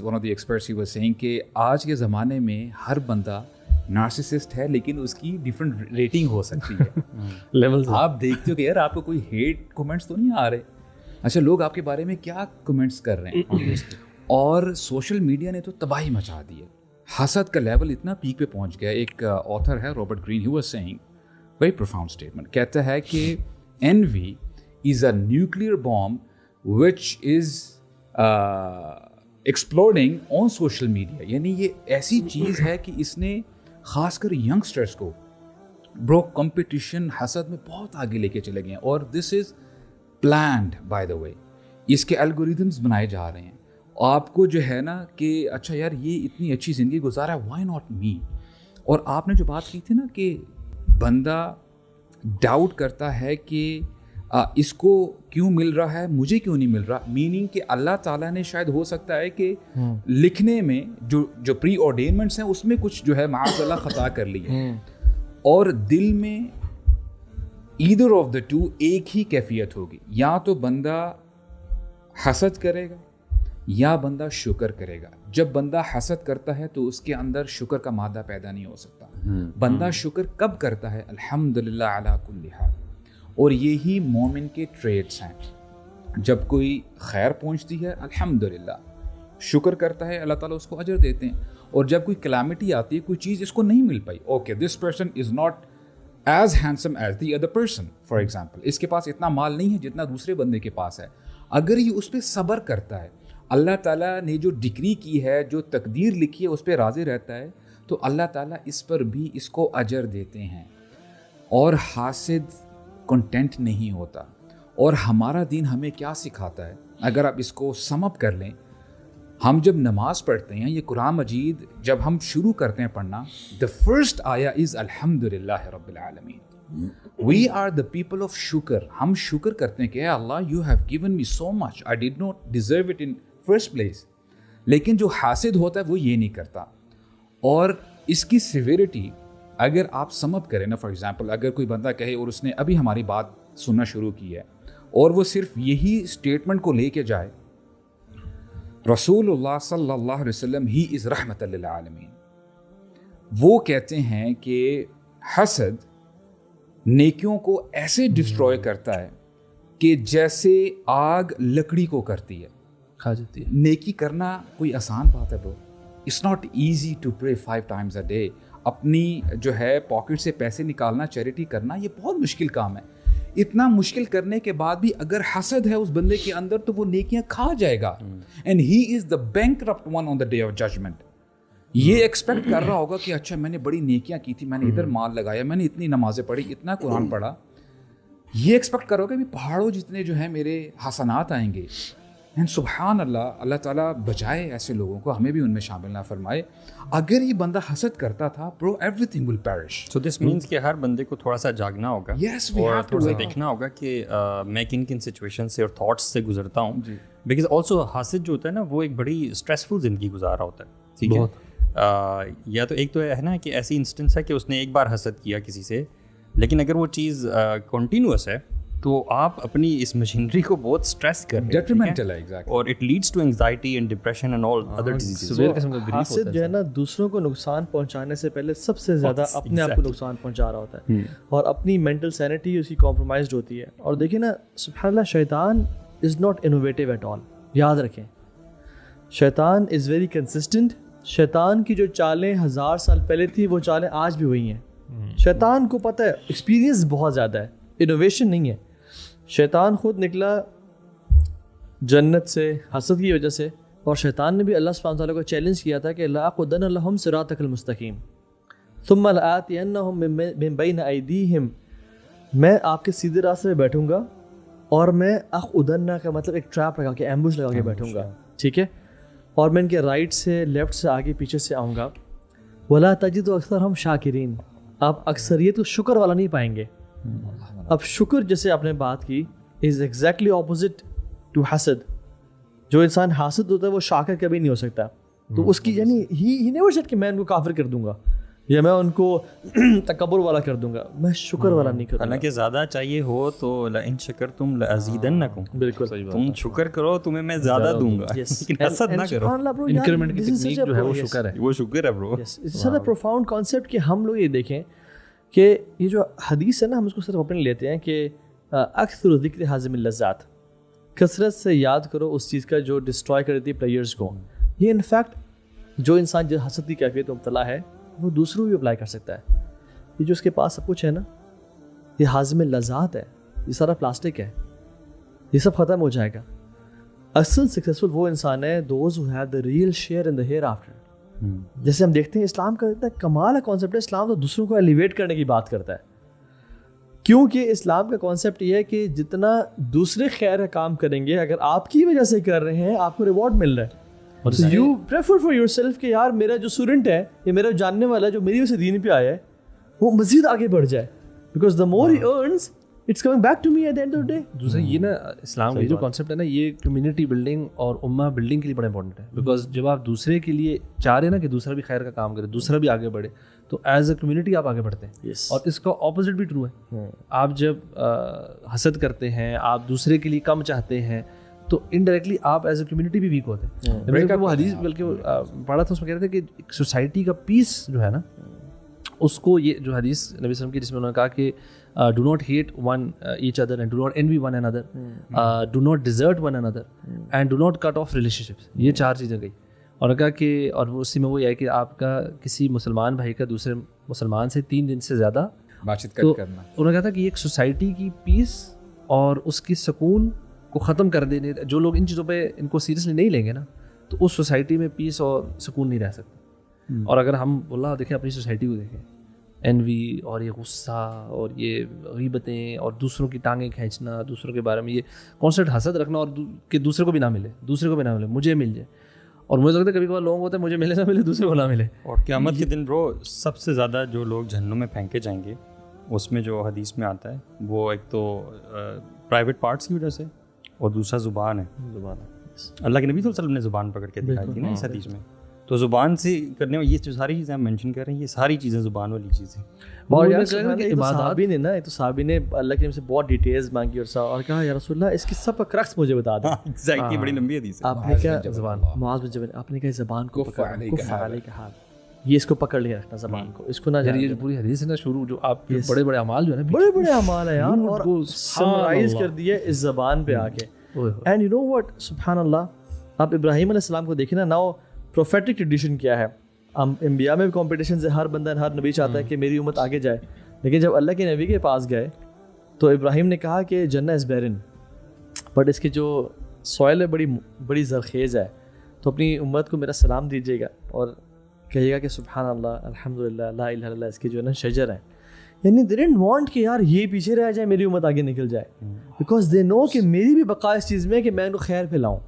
One of the experts he was saying کہ آج کے زمانے میں ہر بندہ نارسسسٹ ہے لیکن اس کی ڈفرینٹ ریٹنگ ہو سکتی ہے لیول. آپ دیکھتے ہو کہ یار آپ کو کوئی ہیٹ کمنٹس تو نہیں آ رہے, اچھا لوگ آپ کے بارے میں کیا کمنٹس کر رہے ہیں. اور سوشل میڈیا نے تو تباہی مچا دی ہے, حسد کا لیول اتنا پیک پہ پہنچ گیا. ایک آتھر ہے Robert green, he was saying very profound statement, کہتا ہے کہ envy is a nuclear bomb which is exploding on social media. یعنی یہ ایسی چیز ہے کہ اس نے خاص کر ینگسٹرس کو برو کمپٹیشن حسد میں بہت آگے لے کے چلے گئے ہیں. اور دس از پلانڈ بائی دا وے, اس کے الگوریدمس بنائے جا رہے ہیں. آپ کو جو ہے نا کہ اچھا یار یہ اتنی اچھی زندگی گزارا ہے, وائی ناٹ می. اور آپ نے جو بات کی تھی نا کہ بندہ ڈاؤٹ کرتا ہے کہ اس کو کیوں مل رہا ہے, مجھے کیوں نہیں مل رہا, میننگ کہ اللہ تعالیٰ نے شاید ہو سکتا ہے کہ لکھنے میں جو پری آرڈینمنٹس ہیں اس میں کچھ جو ہے معاذ اللہ خطا کر لی ہے, اور دل میں ایدر آف دا ٹو ایک ہی کیفیت ہوگی, یا تو بندہ حسد کرے گا یا بندہ شکر کرے گا. جب بندہ حسد کرتا ہے تو اس کے اندر شکر کا مادہ پیدا نہیں ہو سکتا. بندہ شکر کب کرتا ہے؟ الحمدللہ علی کل حال. اور یہی مومن کے ٹریٹس ہیں. جب کوئی خیر پہنچتی ہے الحمدللہ شکر کرتا ہے, اللہ تعالیٰ اس کو اجر دیتے ہیں. اور جب کوئی کلیمٹی آتی ہے, کوئی چیز اس کو نہیں مل پائی, okay this person is not as handsome as the other person. For example اس کے پاس اتنا مال نہیں ہے جتنا دوسرے بندے کے پاس ہے. اگر یہ اس پہ صبر کرتا ہے, اللہ تعالیٰ نے جو ڈگری کی ہے, جو تقدیر لکھی ہے اس پہ راضی رہتا ہے, تو اللہ تعالیٰ اس پر بھی اس کو اجر دیتے ہیں. اور حاسد کنٹینٹ نہیں ہوتا. اور ہمارا دین ہمیں کیا سکھاتا ہے, اگر آپ اس کو سم اپ کر لیں, ہم جب نماز پڑھتے ہیں, یہ قرآن مجید جب ہم شروع کرتے ہیں پڑھنا, the first آیا is الحمدللہ رب العالمین. We are the people of شکر. ہم شکر کرتے ہیں کہ اے اللہ you have given me so much, I did not deserve it in first place. لیکن جو حاسد ہوتا ہے وہ یہ نہیں کرتا. اور اس کی سیویرٹی اگر آپ سم اپ کریں نا, فار ایگزامپل اگر کوئی بندہ کہے, اور اس نے ابھی ہماری بات سننا شروع کی ہے اور وہ صرف یہی اسٹیٹمنٹ کو لے کے جائے, رسول اللہ صلی اللہ علیہ وسلم ہی از رحمت للعالمین, وہ کہتے ہیں کہ حسد نیکیوں کو ایسے ڈسٹروائے کرتا ہے کہ جیسے آگ لکڑی کو کرتی ہے, کھا جاتی ہے. نیکی کرنا کوئی آسان بات ہے برو, it's not easy to pray 5 times a day. اپنی جو ہے پاکٹ سے پیسے نکالنا, چیریٹی کرنا, یہ بہت مشکل کام ہے. اتنا مشکل کرنے کے بعد بھی اگر حسد ہے اس بندے کے اندر تو وہ نیکیاں کھا جائے گا. And he is the bankrupt one on the day of judgement. یہ ایکسپیکٹ کر رہا ہوگا کہ اچھا میں نے بڑی نیکیاں کی تھی, میں نے ادھر مال لگایا, میں نے اتنی نمازیں پڑھی, اتنا قرآن پڑھا, یہ ایکسپیکٹ کرو کہ پہاڑوں جتنے جو ہیں میرے حسنات آئیں گے. اینڈ سبحان اللہ, اللہ تعالیٰ بچائے ایسے لوگوں کو, ہمیں بھی ان میں شامل نہ فرمائے. اگر یہ بندہ حسد کرتا تھا برو every thing will perish. So this means کہ ہر بندے کو تھوڑا سا جاگنا ہوگا, اور تھوڑا سا دیکھنا ہوگا کہ میں کن کن سچویشن سے اور تھاٹس سے گزرتا ہوں. بیکاز آلسو حاسد جو ہوتا ہے نا وہ ایک بڑی اسٹریسفل زندگی گزار رہا ہوتا ہے. ٹھیک ہے, یا تو ایک تو ہے نا کہ ایسی انسٹنس ہے کہ اس نے ایک بار حسد کیا کسی سے, لیکن اگر وہ چیز کنٹینیوس ہے تو آپ اپنی اس مشینری کو بہت اسٹریس کر ڈیٹریمنٹل ہے, اور it leads to anxiety and depression and all other diseases. حاسد جو ہے نا دوسروں کو نقصان پہنچانے سے پہلے سب سے زیادہ اپنے آپ کو نقصان پہنچا رہا ہوتا ہے, اور اپنی مینٹل سینٹی اس کی کمپرومائزڈ ہوتی ہے. اور دیکھیں نا سبحان اللہ, شیطان is not innovative at all. یاد رکھیں شیطان از ویری کنسسٹنٹ. شیطان کی جو چالیں 1000 سال پہلے تھی وہ چالیں آج بھی وہی ہیں. شیطان کو پتہ ہے, ایکسپیرینس بہت زیادہ ہے, انوویشن نہیں ہے. شیطان خود نکلا جنت سے حسد کی وجہ سے, اور شیطان نے بھی اللہ سبحانہ وتعالیٰ کو چیلنج کیا تھا کہ لأقعدن لهم صراطک المستقیم ثم لآتینہم من بین ایدیہم, میں آپ کے سیدھے راستے پہ بیٹھوں گا, اور میں اقعدن کا مطلب ایک ٹریپ لگا کے, ایمبوش لگا کے بیٹھوں گا. ٹھیک ہے, اور میں ان کے رائٹ سے, لیفٹ سے, آگے پیچھے سے آؤں گا. ولا تجد اکثرہم شاکرین, آپ اکثریت کو شکر والا نہیں پائیں گے. اب شکر جیسے آپ نے بات کی از ایگزیکٹلی اپوزٹ ٹو حسد. جو انسان حاسد ہوتا ہے وہ شاکر کبھی نہیں ہو سکتا. تو اس کی یعنی ہی نیور سیڈ کہ میں ان کو کافر کر دوں گا, یا میں ان کو تکبر والا کر دوں گا, میں شکر والا نہیں کروں گا. حالانکہ زیادہ چاہیے ہو تو لئن شکرتم لازیدنکم, بالکل تم شکر کرو تمہیں میں زیادہ دوں گا, لیکن حسد نہ کرو. انکریمنٹ کی ٹیکنیک جو ہے وہ شکر ہے, وہ شکر ہے برو. اٹس اے پروفاؤنڈ کانسیپٹ کہ ہم لوگ یہ دیکھیں کہ یہ جو حدیث ہے نا, ہم اس کو صرف اپنے لیتے ہیں کہ اکثر ذکر حازم اللذات, کثرت سے یاد کرو اس چیز کا جو ڈسٹرائے کر دیتی ہے پلیئرس کو. یہ انفیکٹ جو انسان جو حسد کی کیفیت میں مبتلا ہے وہ دوسروں بھی اپلائی کر سکتا ہے. یہ جو اس کے پاس سب کچھ ہے نا, یہ حازم لذات ہے, یہ سارا پلاسٹک ہے, یہ سب ختم ہو جائے گا. اصل سکسیزفل وہ انسان ہے those who have the real share in the hereafter. جیسے ہم دیکھتے ہیں اسلام کا اتنا کمال کا کانسیپٹ ہے, اسلام تو دوسروں کو ایلیویٹ کرنے کی بات کرتا ہے, کیونکہ اسلام کا کانسیپٹ یہ ہے کہ جتنا دوسرے خیر کا کام کریں گے, اگر آپ کی وجہ سے کر رہے ہیں آپ کو ریوارڈ مل رہا ہے. You prefer for your self کہ یار میرا جو اسٹوڈنٹ ہے یا میرا جاننے والا ہے جو میری وجہ سے دین پہ آیا ہے وہ مزید آگے بڑھ جائے, because the more he earns it's coming back to me at the end of the day. دوسرا یہ نا اسلام کا جو کانسیپٹ ہے نا, یہ کمیونٹی بلڈنگ اور امہ بلڈنگ کے لیے بڑا امپورٹنٹ ہے. بیکاز جب آپ دوسرے کے لیے چاہ رہے ہیں نا کہ دوسرا بھی خیر کا کام کرے, دوسرا بھی آگے بڑھے, تو ایز اے کمیونٹی آپ آگے بڑھتے ہیں. اور اس کا اپوزٹ بھی ٹرو ہے. آپ جب حسد کرتے ہیں, آپ دوسرے کے لیے کم چاہتے ہیں, تو انڈائریکٹلی آپ ایز اے کمیونٹی بھی ویک ہوتے ہیں. وہ حدیث بلکہ پڑھا تھا, اس میں کہہ رہے تھے کہ سوسائٹی کا پیس جو ہے نا, اس کو یہ جو حدیث نبی صلی اللہ علیہ وسلم کی جس میں انہوں نے کہا کہ do not hate one each other and do not envy one another, do not desert one another and do not cut off relationships. یہ 4 چیزیں گئی. اور نے کہا کہ اور اسی میں وہ یہ ہے کہ آپ کا کسی مسلمان بھائی کا دوسرے مسلمان سے 3 دن سے زیادہ بات چیت کرنا. انہوں نے کہا تھا کہ یہ ایک سوسائٹی کی پیس اور اس کی سکون کو ختم کر دینے, جو لوگ ان چیزوں پہ ان کو سیریسلی نہیں لیں گے نا, تو اس سوسائٹی میں پیس اور سکون نہیں رہ سکتا. اور اگر ہم اللہ دیکھیں اپنی سوسائٹی کو دیکھیں, انوی اور یہ غصہ اور یہ غیبتیں اور دوسروں کی ٹانگیں کھینچنا, دوسروں کے بارے میں یہ کانسٹنٹ حسد رکھنا, اور کہ دوسرے کو بھی نہ ملے, دوسرے کو بھی نہ ملے, مجھے مل جائے. اور مجھے لگتا ہے کبھی کبھار لوگوں کو ہوتا ہے مجھے ملے نہ ملے, دوسرے کو نہ ملے. اور قیامت کے دن برو سب سے زیادہ جو لوگ جہنم میں پھینکے جائیں گے, اس میں جو حدیث میں آتا ہے وہ ایک تو پرائیویٹ پارٹس کی وجہ سے, اور دوسرا زبان ہے. اللہ کے نبی صلی اللہ علیہ وسلم نے زبان پکڑ کے دکھائی تھی نا اس حدیث میں. تو زبان سے کرنے میں یہ جو ساری چیزیں ہم مینشن کر رہے ہیں, یہ ساری چیزیں زبان والی چیزیں. اور صحابی نے نا, تو صحابی نے اللہ کے نبی سے بہت ڈیٹیلز مانگی اور کہا یا رسول اللہ اس کی سب کا کرکس مجھے بتا دیں. ایگزیکٹلی, بڑی لمبی حدیث ہے. آپ نے کیا زبان, معاذ بن جبل, آپ نے کہا زبان کو پکڑ کہا, یہ اس کو پکڑ لیا رکھنا زبان کو, اس کو نہ جانے. یہ پوری حدیث ہے نا شروع, جو آپ کے بڑے بڑے اعمال جو ہے نا, بڑے بڑے اعمال ہیں یار, اور سمرائز کر دیا اس زبان پہ آ کے. اینڈ یو نو واٹ, سبحان اللہ, آپ ابراہیم علیہ السلام کو دیکھیں نا, ناؤ پروفیٹک ٹریڈیشن کیا ہے. انبیاء میں بھی کمپٹیشن سے ہر بندہ ہر نبی چاہتا ہے کہ میری امت آگے جائے, لیکن جب اللہ کے نبی کے پاس گئے تو ابراہیم نے کہا کہ جنہ از بیرن, بٹ اس کی جو سوائل ہے بڑی زرخیز ہے, تو اپنی امت کو میرا سلام دیجیے گا اور کہیے گا کہ سبحان اللہ الحمدللہ لا الہ الا اللہ, اس کی جو ہے نا شجر ہیں. یعنی they didn't want کہ یار یہ پیچھے رہ جائے, میری امت آگے نکل جائے, بیکاز they know کہ میری بھی بقا اس چیز میں کہ میں ان کو خیر پھیلاؤں.